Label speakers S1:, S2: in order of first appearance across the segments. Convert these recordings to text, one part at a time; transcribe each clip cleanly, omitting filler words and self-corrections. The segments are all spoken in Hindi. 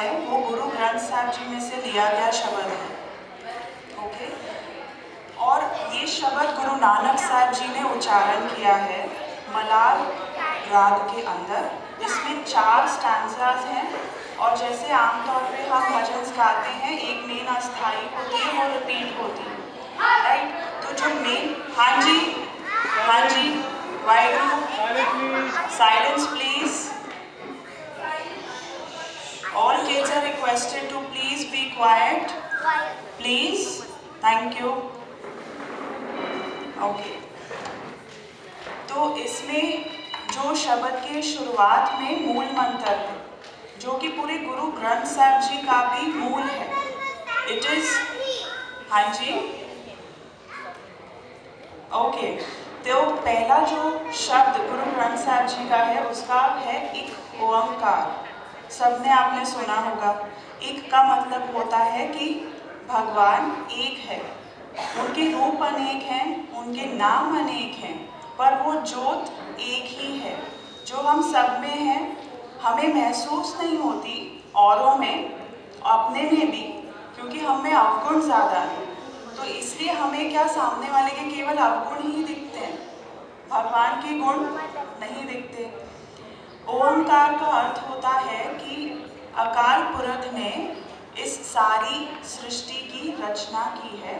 S1: है वो गुरु ग्रंथ साहब जी में से लिया गया शब्द है। ओके, और ये शब्द गुरु नानक साहब जी ने उच्चारण किया है मलार राग के अंदर। इसमें 4 स्टैंजास हैं और जैसे आमतौर पे हम भजन गाते हैं एक मेन अस्थाई होती है वो रिपीट होती है, राइट। तो जो मेन, हाँ जी, wide silence please, all kids are requested to please be quiet, please, thank you। Okay, तो इसमें जो शब्द के शुरुआत में मूल मंत्र है जो कि पूरे गुरु ग्रंथ साहब जी का भी मूल है, इट इज, हाँ जी, ओके। तो पहला जो शब्द गुरु ग्रंथ साहब जी का है उसका है एक ओंकार। सबने आपने सुना होगा, एक का मतलब होता है कि भगवान एक है, उनके रूप अनेक हैं, उनके नाम अनेक हैं, पर वो ज्योत एक ही है जो हम सब में है। हमें महसूस नहीं होती, औरों में, अपने में भी, क्योंकि हम में अवगुण ज़्यादा है, तो इसलिए हमें क्या सामने वाले के केवल अवगुण ही दिखते हैं, भगवान के गुण नहीं दिखते। ओंकार का अर्थ होता है कि अकाल पुरख ने इस सारी सृष्टि की रचना की है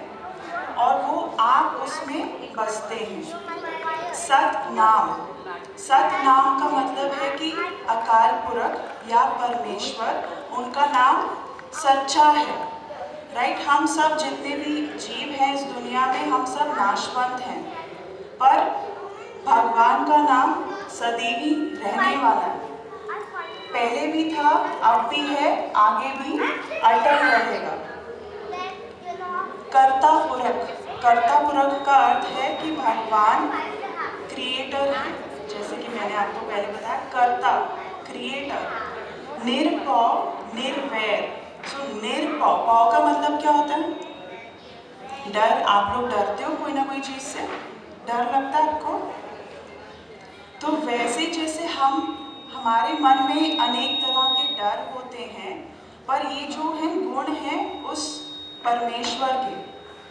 S1: और वो आप उसमें बसते हैं। सतनाम, सतनाम का मतलब है कि अकाल पुरख या परमेश्वर, उनका नाम सच्चा है, राइट। हम सब जितने भी जीव हैं इस दुनिया में हम सब नाशवंत हैं, पर भगवान का नाम सदैव रहने वाला है, पहले भी था, अब भी है, आगे भी अटल रहेगा। कर्ता पुरख, कर्ता पुरख का अर्थ है कि भगवान क्रिएटर है, जैसे कि मैंने आपको पहले बताया, कर्ता, क्रिएटर। निरपौ निर्वैर, सो निरपौ, पौ का मतलब क्या होता है? डर। आप लोग डरते हो कोई ना कोई चीज से, डर लगता है आपको? तो वैसे जैसे हमारे मन में अनेक तरह के डर होते हैं, पर ये जो है गुण हैं उस परमेश्वर के,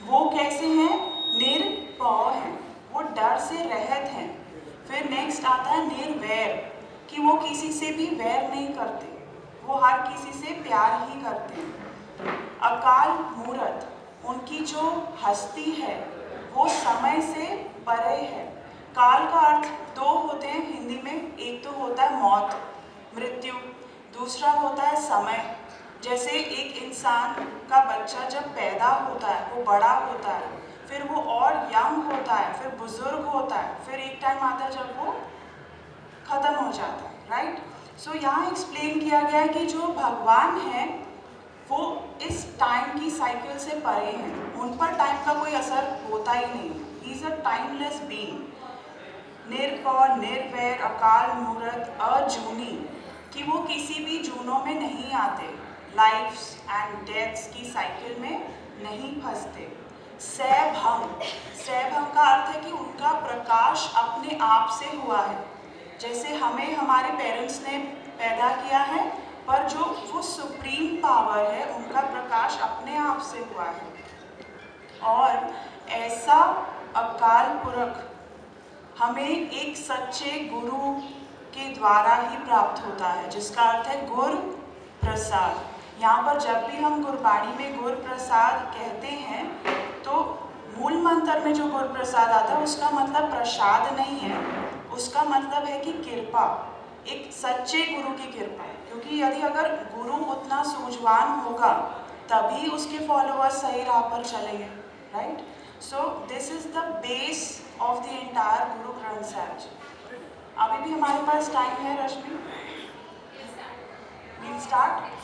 S1: वो कैसे हैं? निरपौ हैं, वो डर से रहित हैं। फिर नेक्स्ट आता है निर्वैर, कि वो किसी से भी वैर नहीं करते, वो हर किसी से प्यार ही करते हैं। अकाल मूरत, उनकी जो हस्ती है वो समय से परे है। काल का अर्थ 2 होते हैं हिंदी में, एक तो होता है मौत, मृत्यु, दूसरा होता है समय। जैसे एक इंसान का बच्चा जब पैदा होता है वो बड़ा होता है, फिर वो और यंग होता है, फिर बुजुर्ग होता है, फिर एक टाइम आता है जब वो खत्म हो जाता है, राइट। सो यहाँ एक्सप्लेन किया गया है कि जो भगवान है वो इस टाइम की साइकिल से परे हैं, उन पर टाइम का कोई असर होता ही नहीं, he is a timeless being. निरपौ, निर्वैर, अकाल मूरत, अजूनी, कि वो किसी भी जूनों में नहीं आते, लाइफ्स एंड डेथ्स की साइकिल में नहीं फंसते। सैभम, सैभम का अर्थ है कि उनका प्रकाश अपने आप से हुआ है, जैसे हमें हमारे पेरेंट्स ने पैदा किया है, पर जो वो सुप्रीम पावर है उनका प्रकाश अपने आप से हुआ है। और ऐसा अकाल पुरख हमें एक सच्चे गुरु के द्वारा ही प्राप्त होता है, जिसका अर्थ है गुर प्रसाद। यहाँ पर जब भी हम गुरबाणी में गुर प्रसाद कहते हैं तो मूल मंत्र में जो गुर प्रसाद आता है उसका मतलब प्रसाद नहीं है, उसका मतलब है कि कृपा, एक सच्चे गुरु की कृपा। क्योंकि यदि अगर गुरु उतना सूझवान होगा तभी उसके फॉलोअर्स सही राह पर चलेंगे, right. So this is the base of the entire Guru Granth साहब जी। अभी भी हमारे पास टाइम है रश्मि, वील स्टार्ट।